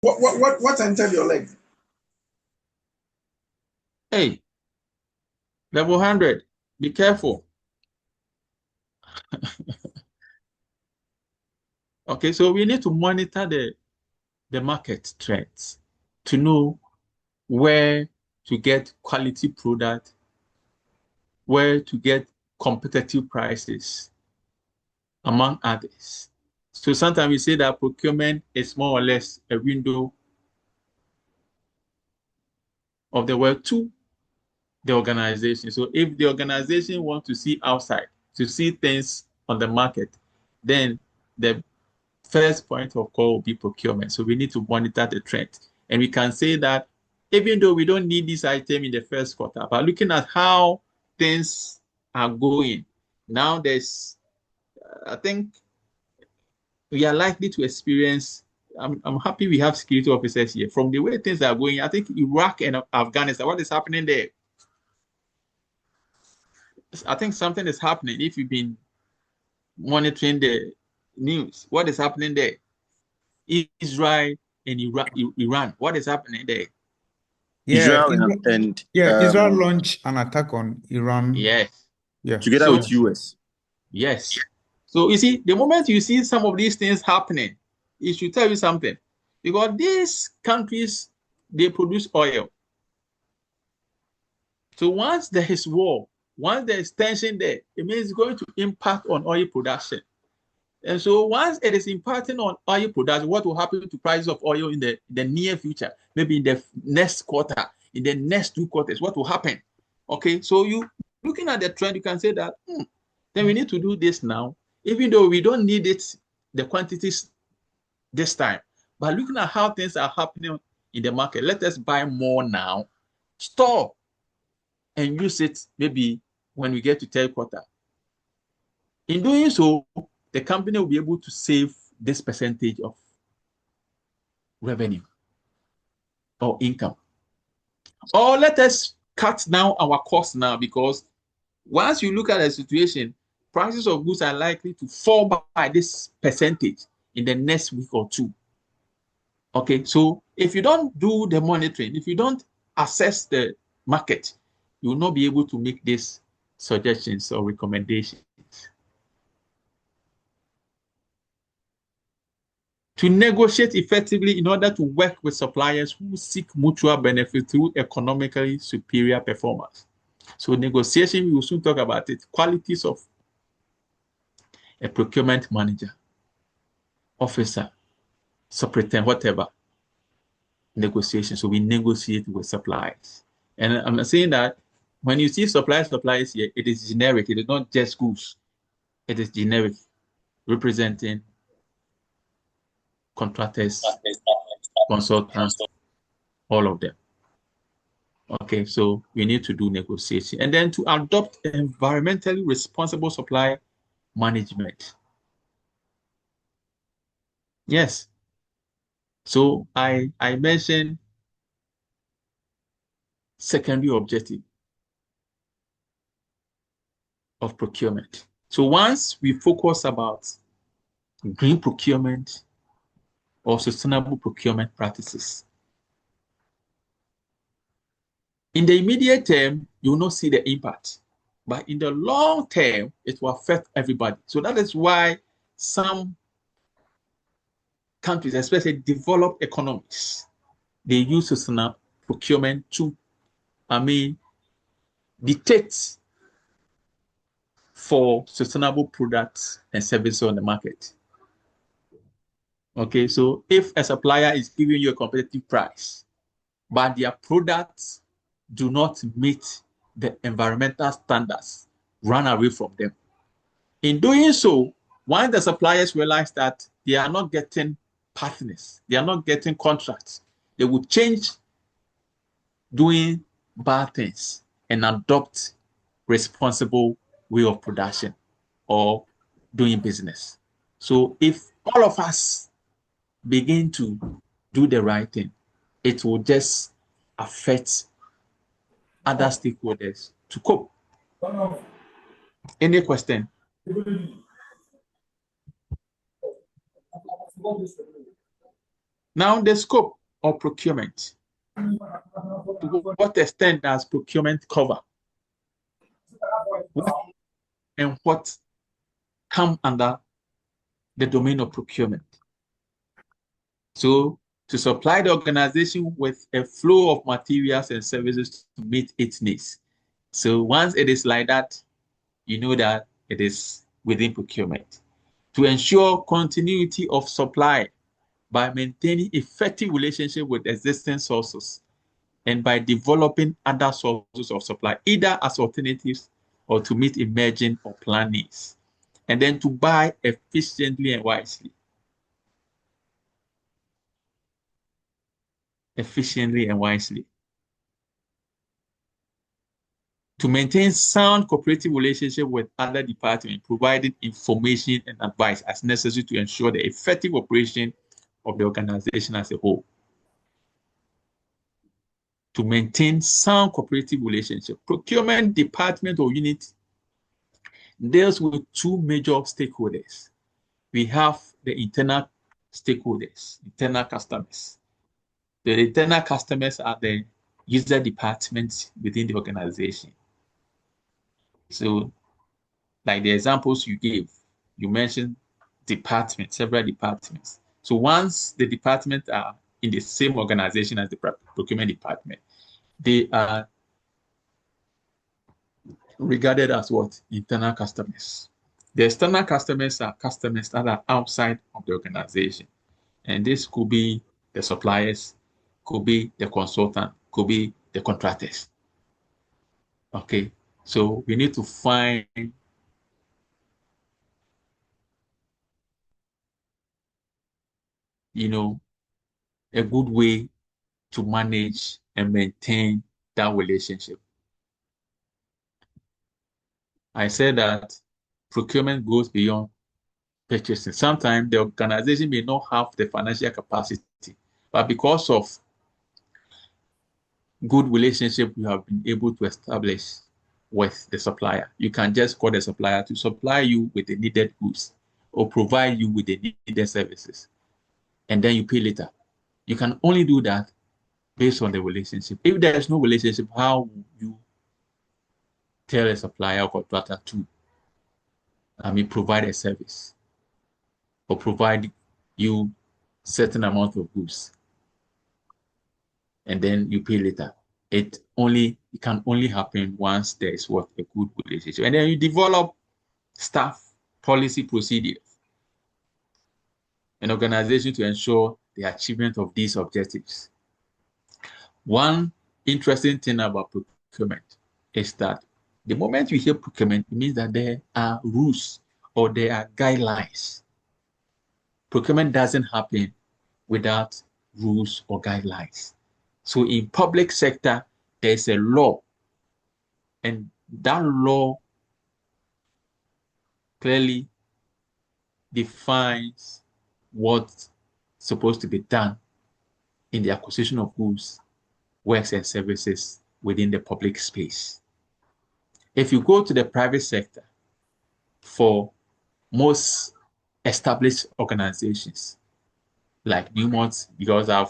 What entered your leg? Hey, level 100, be careful. Okay, so we need to monitor the market trends to know where to get quality product, where to get competitive prices, among others. So sometimes we say that procurement is more or less a window of the world to the organization. So if the organization wants to see outside, to see things on the market, then the first point of call will be procurement. So we need to monitor the trend. And we can say that even though we don't need this item in the first quarter, but looking at how things are going, now I think we are likely to experience. I'm happy we have security officers here. From the way things are going, I think Iraq and Afghanistan, what is happening there? I think something is happening. If you've been monitoring the news, what is happening there? Israel and Iran, what is happening there? Yeah, Israel and Israel launched an attack on Iran. Yes. Yeah. Together with US. Yes. So you see, the moment you see some of these things happening, it should tell you something. Because these countries, they produce oil. So once there is war, once there is tension there, it means it's going to impact on oil production. And so once it is impacting on oil production, what will happen to prices of oil in the near future? Maybe in the next quarter, in the next 2 quarters, what will happen? Okay, so you looking at the trend, you can say that then we need to do this now, even though we don't need it, the quantities this time. But looking at how things are happening in the market, let us buy more now, store, and use it maybe when we get to third quarter. In doing so, the company will be able to save this percentage of revenue or income. Or let us cut down our costs now, because once you look at the situation, prices of goods are likely to fall by this percentage in the next week or two. Okay, so if you don't do the monitoring, if you don't assess the market, you will not be able to make these suggestions or recommendations. To negotiate effectively in order to work with suppliers who seek mutual benefit through economically superior performance. So negotiation, we will soon talk about it. Qualities of a procurement manager, officer, superintendent, whatever. Negotiation. So we negotiate with suppliers. And I'm saying that when you see suppliers here, it is generic. It is not just goods. It is generic, representing contractors, consultants, all of them. Okay, so we need to do negotiation. And then to adopt environmentally responsible supply management. Yes. So I mentioned secondary objective of procurement. So once we focus about green procurement or sustainable procurement practices, in the immediate term, you will not see the impact. But in the long term, it will affect everybody. So that is why some countries, especially developed economies, they use sustainable procurement to, dictate for sustainable products and services on the market. Okay, so if a supplier is giving you a competitive price, but their products do not meet the environmental standards, run away from them. In doing so, once the suppliers realize that they are not getting partners, they are not getting contracts, they will change doing bad things and adopt responsible way of production or doing business. So if all of us begin to do the right thing, it will just affect other stakeholders to cope. Any question? Now, the scope of procurement. To what extent does procurement cover? What and what come under the domain of procurement? So, to supply the organization with a flow of materials and services to meet its needs. So, once it is like that, you know that it is within procurement. To ensure continuity of supply by maintaining effective relationship with existing sources and by developing other sources of supply, either as alternatives or to meet emerging or planned needs. And then to buy efficiently and wisely. Efficiently and wisely. To maintain sound cooperative relationship with other departments, providing information and advice as necessary to ensure the effective operation of the organization as a whole. To maintain sound cooperative relationship. Procurement department or unit deals with two major stakeholders. We have the internal stakeholders, internal customers. The internal customers are the user departments within the organization. So, like the examples you gave, you mentioned departments, several departments. So once the departments are in the same organization as the procurement department, they are regarded as what? Internal customers. The external customers are customers that are outside of the organization. And this could be the suppliers, could be the consultant, could be the contractors. Okay, so we need to find a good way to manage and maintain that relationship. I said that procurement goes beyond purchasing. Sometimes the organization may not have the financial capacity, but because of good relationship you have been able to establish with the supplier, you can just call the supplier to supply you with the needed goods or provide you with the needed services, and then you pay later. You can only do that based on the relationship. If there is no relationship, how will you tell a supplier or contractor to provide a service or provide you certain amount of goods and then you pay later? It can only happen once there is a good relationship. And then you develop staff, policy, procedures, an organization to ensure the achievement of these objectives. One interesting thing about procurement is that the moment you hear procurement, it means that there are rules or there are guidelines. Procurement doesn't happen without rules or guidelines. So in public sector, there's a law, and that law clearly defines what's supposed to be done in the acquisition of goods, works, and services within the public space. If you go to the private sector, for most established organizations like Newmont, because I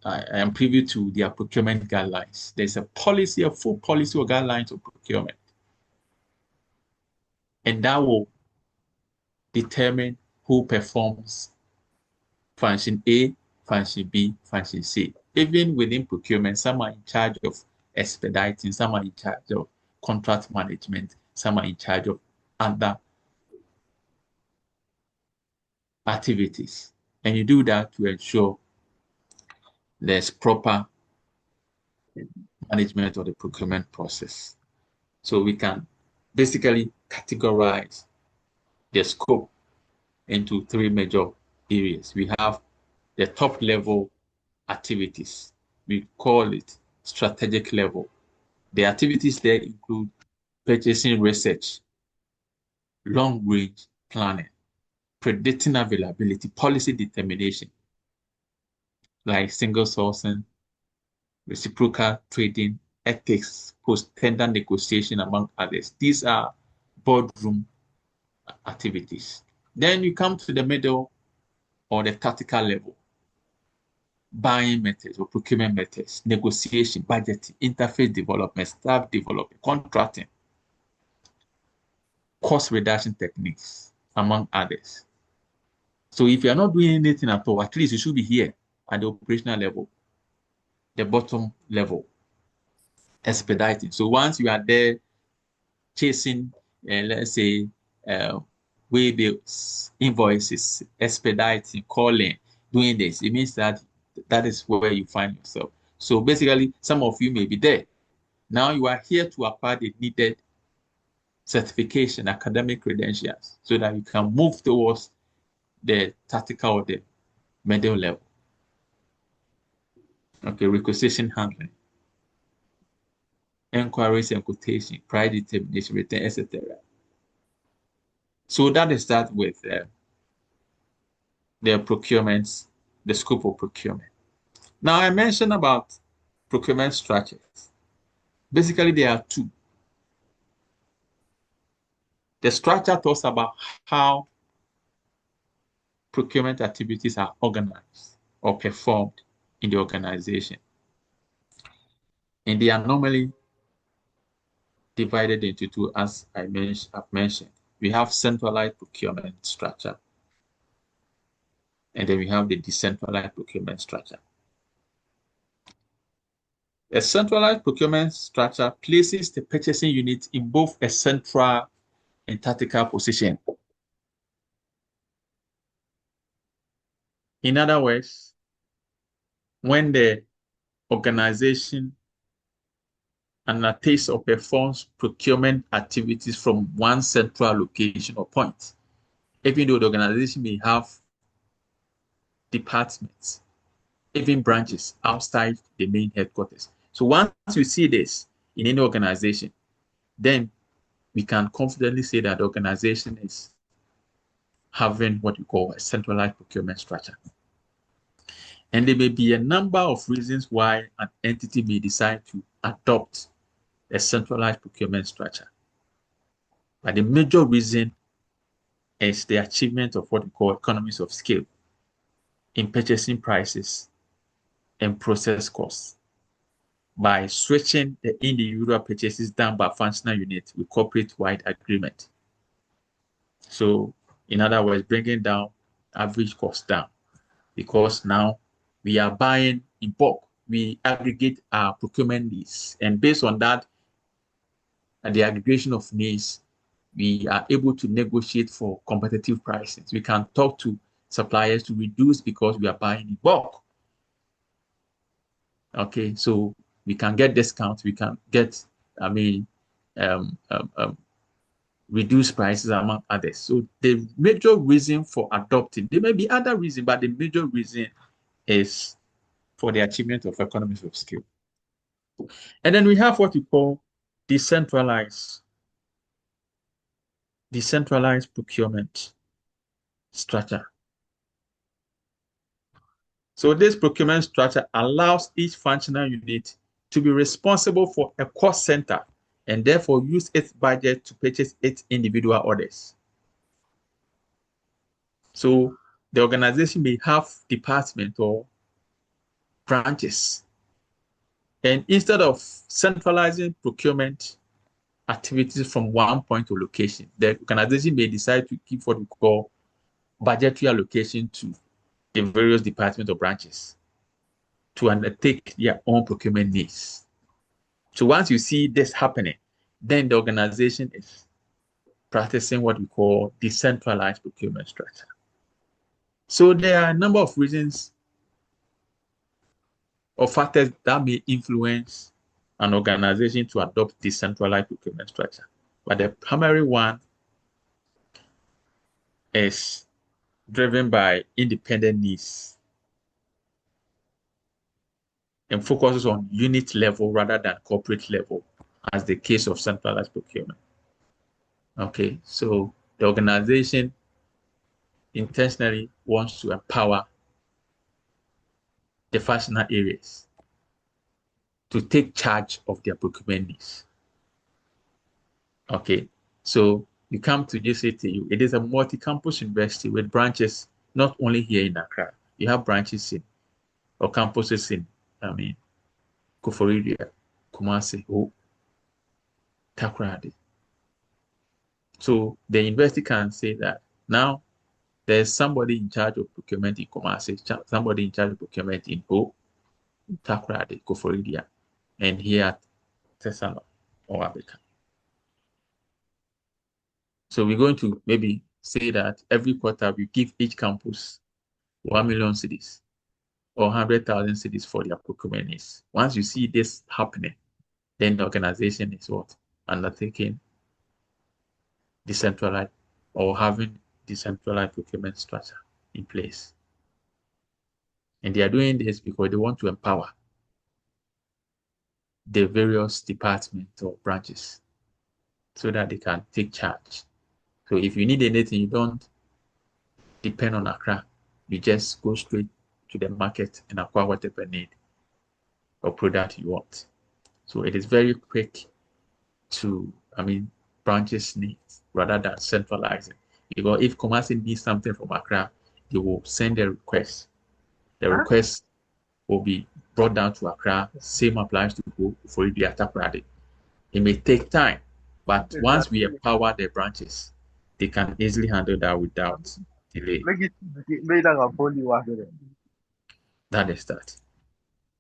am privy to their procurement guidelines, there's a full policy or guidelines of procurement. And that will determine who performs function A, function B, function C. Even within procurement, some are in charge of expediting, some are in charge of contract management, some are in charge of other activities. And you do that to ensure there's proper management of the procurement process. So we can basically categorize the scope into three major areas. We have the top level activities. We call it strategic level. The activities there include purchasing research, long range planning, predicting availability, policy determination, like single sourcing, reciprocal trading, ethics, post-tender negotiation, among others. These are boardroom activities. Then you come to the middle or the tactical level. buying methods or procurement methods, negotiation, budgeting, interface development, staff development, contracting, cost reduction techniques, among others. So if you're not doing anything at all, at least you should be here at the operational level, the bottom level, expediting. So once you are there chasing, let's say, way bills, invoices, expediting, calling, doing this, it means that that is where you find yourself. So basically, some of you may be there. Now you are here to acquire the needed certification, academic credentials, so that you can move towards the tactical or the middle level. Okay, requisition handling, inquiries and quotation, price determination, return, etc. So that is that with the procurements, the scope of procurement. Now I mentioned about procurement structures. Basically, there are two. The structure talks about how procurement activities are organized or performed in the organization. And they are normally divided into two, as I've mentioned. We have centralized procurement structure, and then we have the decentralized procurement structure. A centralized procurement structure places the purchasing unit in both a central and tactical position. In other words, when the organization undertakes or performs procurement activities from one central location or point, even though the organization may have departments, even branches outside the main headquarters. So once you see this in any organization, then we can confidently say that the organization is having what we call a centralized procurement structure. And there may be a number of reasons why an entity may decide to adopt a centralized procurement structure. But the major reason is the achievement of what we call economies of scale in purchasing prices and process costs by switching the individual purchases done by functional units with corporate-wide agreement. So, in other words, bringing down average cost down, because now we are buying in bulk. We aggregate our procurement needs, and based on that, and the aggregation of needs, we are able to negotiate for competitive prices. We can talk to suppliers to reduce because we are buying in bulk. Okay, so we can get discounts, we can get, reduced prices among others. So the major reason for adopting, there may be other reasons, but the major reason is for the achievement of economies of scale. And then we have what we call decentralized procurement structure. So this procurement structure allows each functional unit to be responsible for a cost center and therefore use its budget to purchase its individual orders. So the organization may have departments or branches. And instead of centralizing procurement activities from one point of location, the organization may decide to give what we call budgetary allocation to the various departments or branches to undertake their own procurement needs. So once you see this happening, then the organization is practicing what we call decentralized procurement structure. So there are a number of reasons or factors that may influence an organization to adopt decentralized procurement structure. But the primary one is driven by independent needs and focuses on unit level rather than corporate level, as the case of centralized procurement. Okay, so the organization intentionally wants to empower the functional areas to take charge of their procurement needs. Okay, so you come to JCTU, it is a multi-campus university with branches not only here in Accra, you have branches in or campuses in, Koforidua, Kumasi, or Takoradi. So the university can say that now there's somebody in charge of procurement in Kumasi, somebody in charge of procurement in Takoradi, Koforidua, and here at Tesala or Abeka. So we're going to maybe say that every quarter we give each campus 1 million cedis or 100,000 cedis for their procurement needs. Once you see this happening, then the organization is what? Undertaking decentralized or having decentralized procurement structure in place. And they are doing this because they want to empower the various departments or branches so that they can take charge. So if you need anything, you don't depend on Accra. You just go straight to the market and acquire whatever need or product you want. So it is very quick to, branches needs rather than centralizing. Because if Kumasi needs something from Accra, they will send a request. The request will be brought down to Accra. Same applies to go for the Takoradi. It may take time, but once we empower the branches, they can easily handle that without delay. That is that.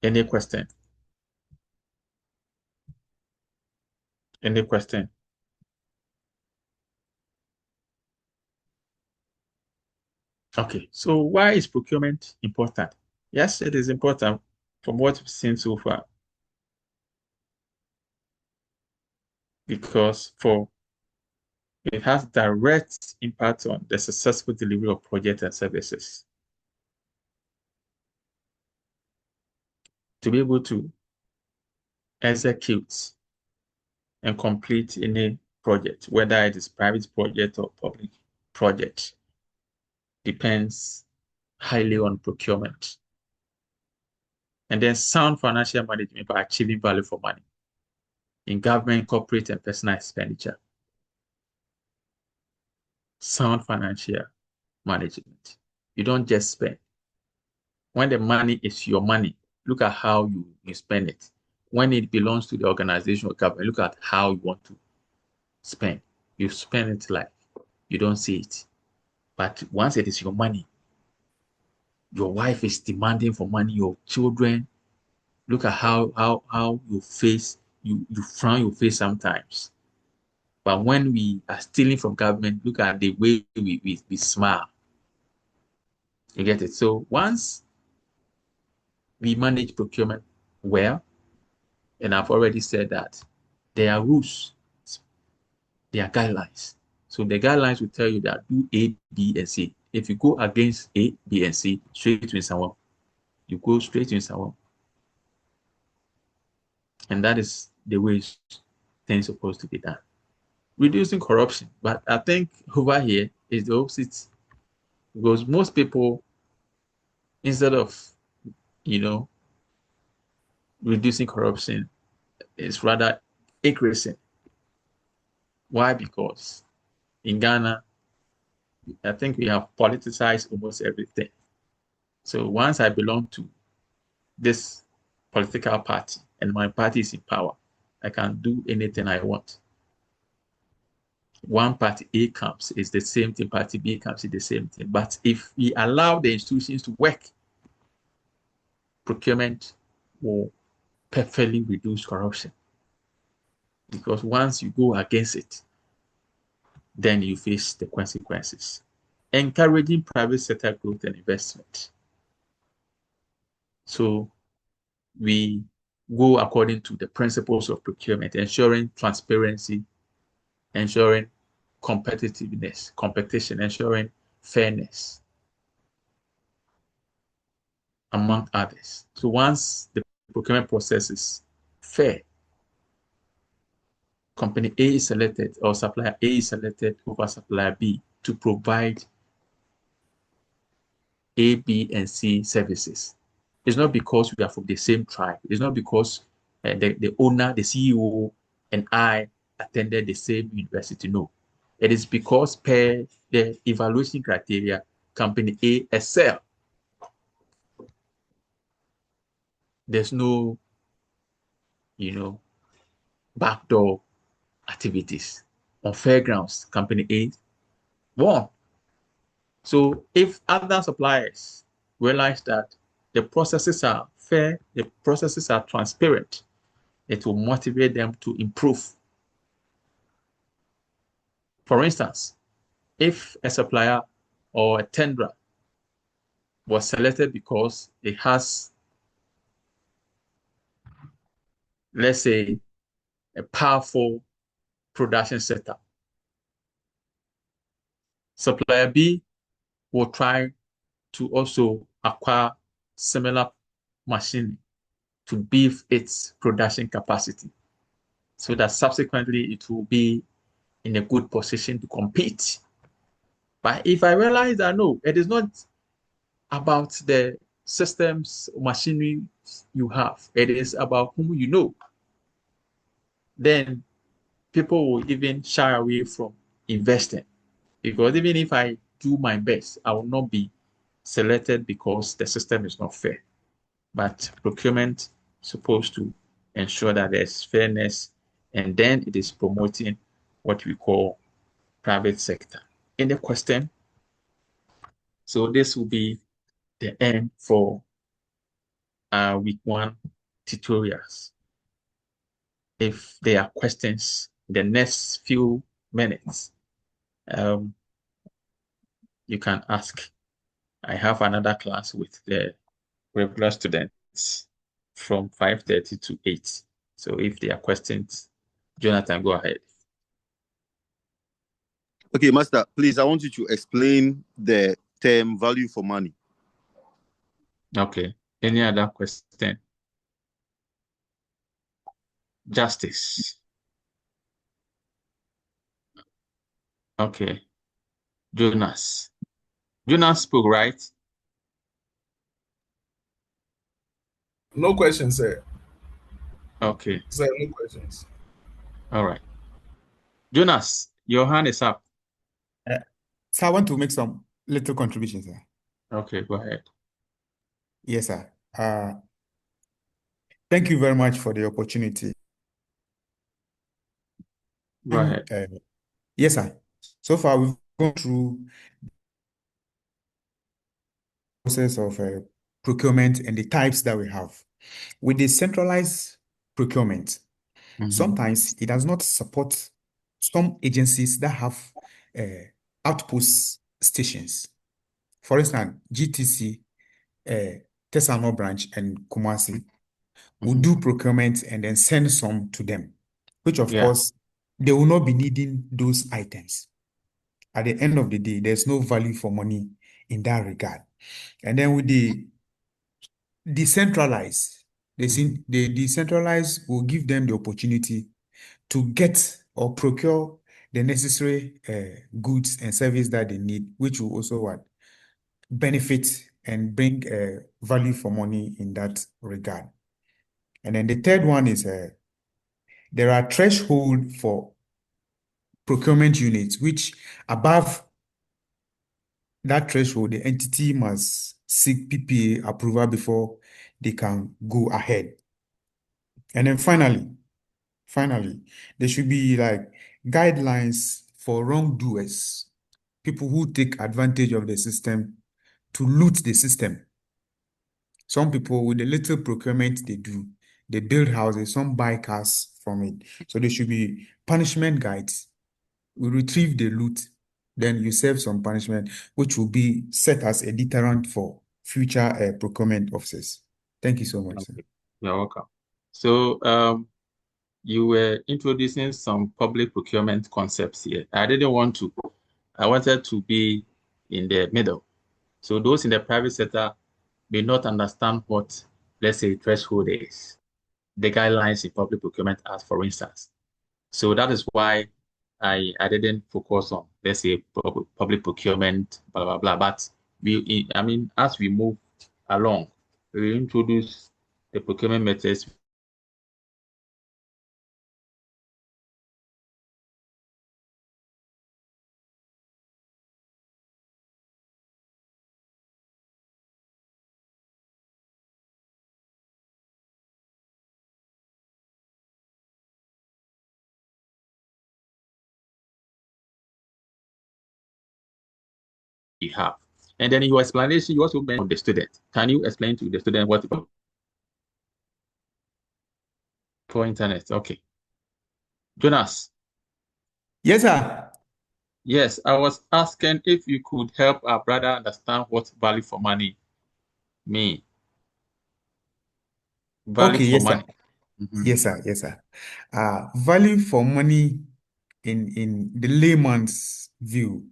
Any question? Any question? Okay, so why is procurement important? Yes, it is important from what we've seen so far. Because it has direct impact on the successful delivery of projects and services. To be able to execute and complete any project, whether it is private project or public project, depends highly on procurement. And then sound financial management by achieving value for money in government, corporate, and personal expenditure. Sound financial management. You don't just spend. When the money is your money, look at how you spend it. When it belongs to the organization or government, look at how you want to spend. You spend it like you don't see it. But once it is your money, your wife is demanding for money, your children, look at how you face, you frown your face sometimes. But when we are stealing from government, look at the way we smile. You get it? So once we manage procurement well, and I've already said that there are rules, there are guidelines. So the guidelines will tell you that do A, B, and C. If you go against A, B, and C, straight to someone, you go straight to someone. And that is the way things are supposed to be done. Reducing corruption. But I think over here is the opposite. Because most people, instead of, reducing corruption, is rather increasing. Why? Because in Ghana, I think we have politicized almost everything. So once I belong to this political party and my party is in power, I can do anything I want. One party A comes, is the same thing, party B comes, is the same thing. But if we allow the institutions to work, procurement will perfectly reduce corruption. Because once you go against it, then you face the consequences. Encouraging private sector growth and investment. So we go according to the principles of procurement, ensuring transparency, ensuring competitiveness, competition, ensuring fairness, among others. So once the procurement process is fair, company A is selected or supplier A is selected over supplier B to provide A, B, and C services. It's not because we are from the same tribe. It's not because the owner, the CEO, and I attended the same university. No. It is because per the evaluation criteria, company A excel. there's no, backdoor activities. On fair grounds, company A won. So if other suppliers realize that the processes are fair, the processes are transparent, it will motivate them to improve. For instance, if a supplier or a tenderer was selected because it has, let's say, a powerful production setup, supplier B will try to also acquire similar machinery to beef its production capacity so that subsequently it will be in a good position to compete. But if I realize that no, it is not about the systems, machinery you have, it is about whom you know, then people will even shy away from investing. Because even if I do my best, I will not be selected because the system is not fair. But procurement is supposed to ensure that there's fairness, and then it is promoting what we call private sector. Any question? So this will be the end for our week 1 tutorials. If there are questions in the next few minutes, you can ask. I have another class with the regular students from 5:30 to 8. So if there are questions, Jonathan, go ahead. Okay, Master, please, I want you to explain the term value for money. Okay. Any other question? Justice. Okay. Jonas. Jonas spoke, right? No questions, sir. Okay. Sir, no questions. All right. Jonas, your hand is up. So I want to make some little contributions, sir. Okay, go ahead. Yes, sir. Thank you very much for the opportunity. Go ahead. Yes, sir. So far, we've gone through the process of procurement and the types that we have. With the centralized procurement, sometimes it does not support some agencies that have outpost stations. For instance, GTC, Tesano branch, and Kumasi will do procurement and then send some to them, which of course, they will not be needing those items. At the end of the day, there's no value for money in that regard. And then with the decentralized, the decentralized will give them the opportunity to get or procure the necessary goods and service that they need, which will also benefit and bring value for money in that regard. And then the third one is there are threshold for procurement units, which above that threshold, the entity must seek PPA approval before they can go ahead. And then finally, there should be like guidelines for wrongdoers, people who take advantage of the system to loot the system. Some people with the little procurement they do, they build houses, some buy cars from it. So there should be punishment guides. We retrieve the loot, then you serve some punishment, which will be set as a deterrent for future procurement officers. Thank you so much, sir. You're welcome. So you were introducing some public procurement concepts here. I wanted to be in the middle. So those in the private sector may not understand what, let's say, threshold is, the guidelines in public procurement act, for instance. So that is why I didn't focus on, let's say, public procurement, blah, blah, blah. But as we move along, we introduce the procurement methods you have. And then in your explanation, you also mentioned the student. Can you explain to the student what about for internet? Okay. Jonas. Yes, sir. Yes, I was asking if you could help our brother understand what value for money mean. Value Okay, for yes, sir. money. Mhm. Yes, sir. Yes, sir. Value for money in the layman's view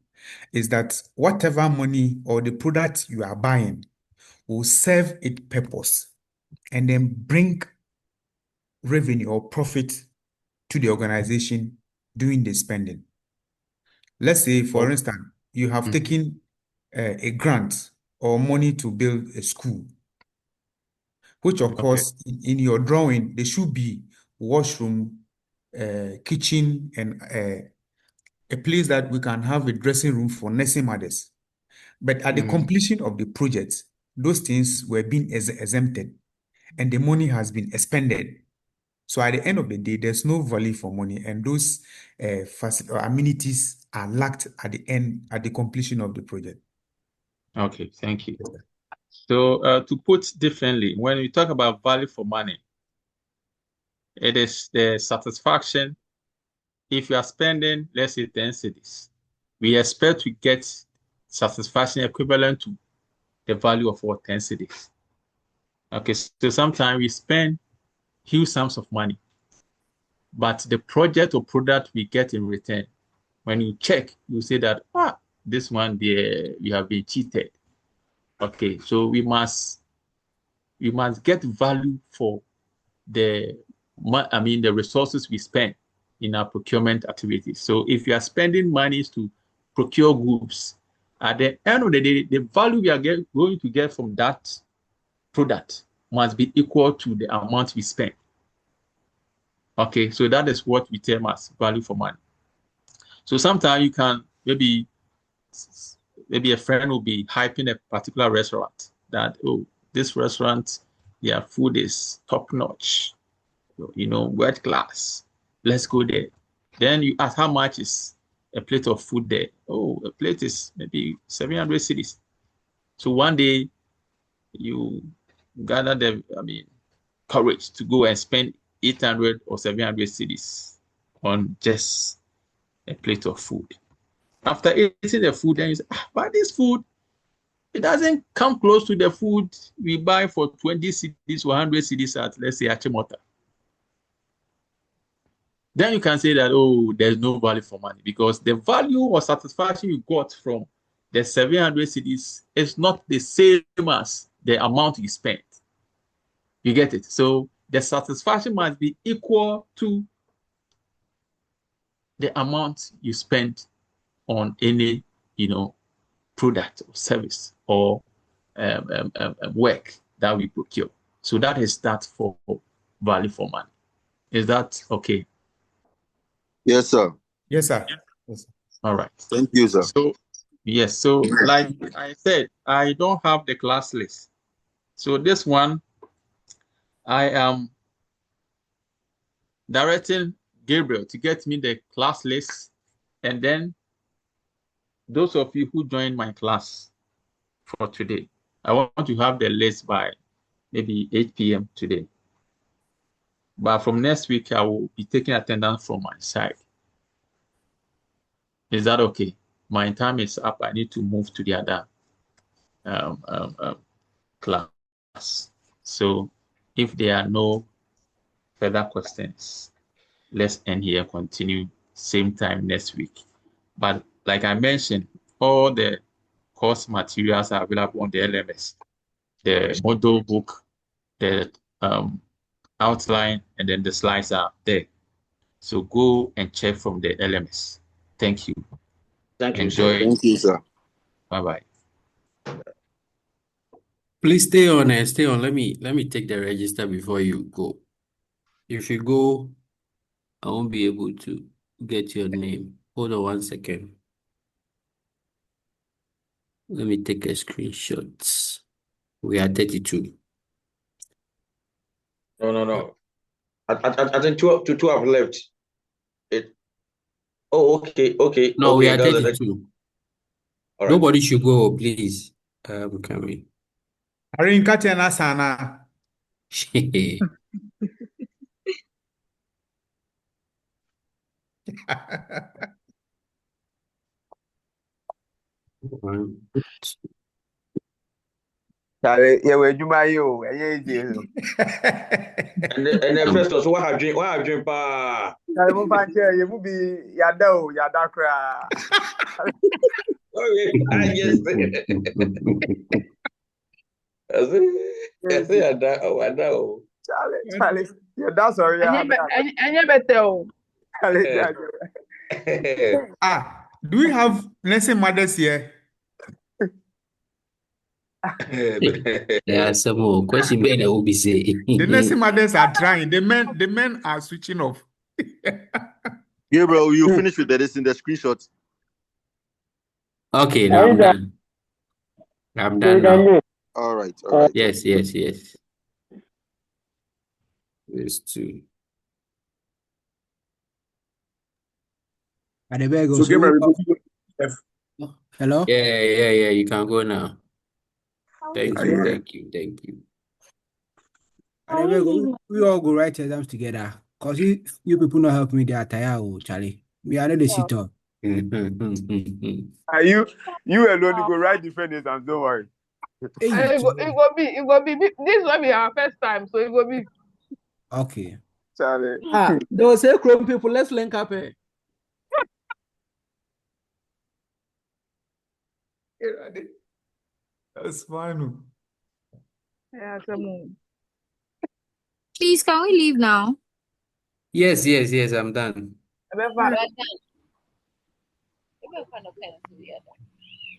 is that whatever money or the product you are buying will serve its purpose and then bring revenue or profit to the organization doing the spending. Let's say, for Oh, instance, you have mhm. taken a grant or money to build a school, which of Okay. course in your drawing there should be washroom, kitchen, and a place that we can have a dressing room for nursing mothers. But at the completion of the project, those things were being exempted and the money has been expended. So at the end of the day, there's no value for money, and those or amenities are lacked at the end, at the completion of the project. Okay, thank you. So to put differently, when we talk about value for money, it is the satisfaction. If you are spending, let's say 10 cedis, we expect to get satisfaction equivalent to the value of what 10 cedis. Okay, so sometimes we spend huge sums of money, but the project or product we get in return, when you check, you say that this one there you have been cheated. Okay, so we must get value for the the resources we spend in our procurement activities. So if you are spending monies to procure goods, at the end of the day, the value we are going to get from that product must be equal to the amount we spend. Okay, so that is what we term as value for money. So sometimes you can maybe a friend will be hyping a particular restaurant that, oh, this restaurant, their food is top notch, world class. Let's go there. Then you ask how much is a plate of food there. Oh, a plate is maybe 700 cedis. So one day you gather courage to go and spend 800 or 700 cedis on just a plate of food. After eating the food, then you say, but this food, it doesn't come close to the food we buy for 20 cedis, 100 cedis at, let's say, Achimota. Then you can say that, oh, there's no value for money because the value or satisfaction you got from the 700 cedis is not the same as the amount you spent. You get it? So the satisfaction must be equal to the amount you spent on any, product or service or work that we procure. So that is that for value for money. Is that okay? Yes, sir. Yes, sir. Yes, sir. All right. Thank you, sir. So yes, so like I said, I don't have the class list. So this one, I am directing Gabriel to get me the class list, and then those of you who joined my class for today, I want to have the list by maybe 8 p.m. today. But from next week, I will be taking attendance from my side. Is that okay? My time is up. I need to move to the other class. So if there are no further questions, let's end here, continue same time next week. But like I mentioned, all the course materials are available on the LMS. The model book, the outline, and then the slides are there. So go and check from the LMS. Thank you. Thank you, Enjoy. sir. Thank you, sir. Bye-bye. Please stay on and stay on. Let me take the register before you go. If you go, I won't be able to get your name. Hold on 1 second. Let me take a screenshot. We are 32. No. I think two have left. Oh, okay. No, we Okay, are got it. 32. All right. Nobody should go, please. Can we? Arin Katiana Sana. One, Charlie, yeah, where you my yo? Yeah. And then first also what have drink pa. Charlie, move on here. You move be yada kra. Okay, I just I say I know. Charlie, yeah, that's sorry. Any better. Charlie, Do we have nursing mothers here? there are some more questions better will be saying. The nursing mothers are trying. The men are switching off. Gabriel, you finish with this in the screenshot. Okay, now I'm done. I'm done now. All right. Yes. There's two. So Gabriel, hello? Yeah. You can go now. Thank you. We all go write exams together. Because you people not help me, they are tired, Charlie. We are not the sitter. Are you alone to go write different exams? Don't worry. It will be. This will be our first time, so it will be. Okay. Charlie. They will say, Chrome people, let's link up. That's fine. Yeah, some. Please, can we leave now? Yes, I'm done.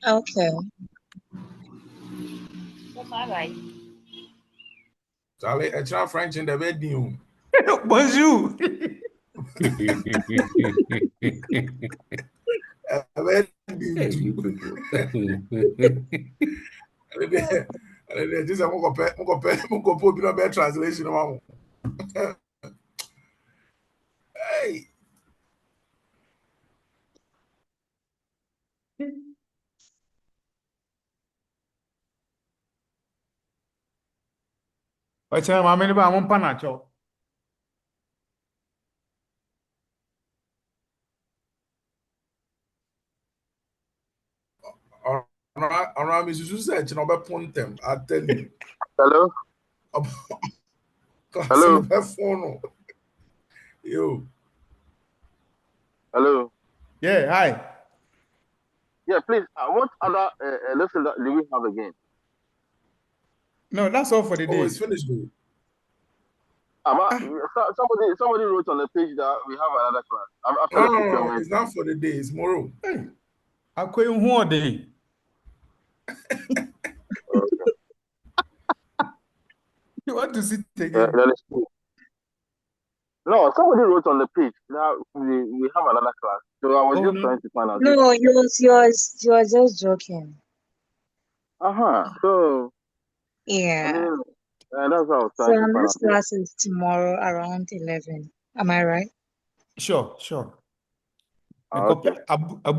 Okay. Charlie, a child French in the bedroom. Bonjour. Just a translation. Hey. What's your mama about one panacho? Around me, you said, you know, about Pontem. I tell you. Hello. Hello. Yo. Hello. Yeah, hi. Yeah, please. What other lesson do we have again? No, that's all for the day. Oh, it's finished, dude. Somebody wrote on the page that we have another class. No, it's not for the day. It's tomorrow. Hey, I couldn't hold day. You want to sit again? No, somebody wrote on the page that we have another class. So I was just trying to find out. No, you're just joking. So Yeah. that's what I was So trying to find this class is tomorrow around 11. Am I right? Sure. Okay. So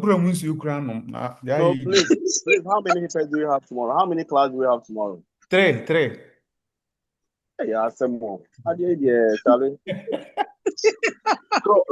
please, how many tests do you have tomorrow? How many classes do we have tomorrow? 3. Yeah, some more. I did, yeah, Charlie. So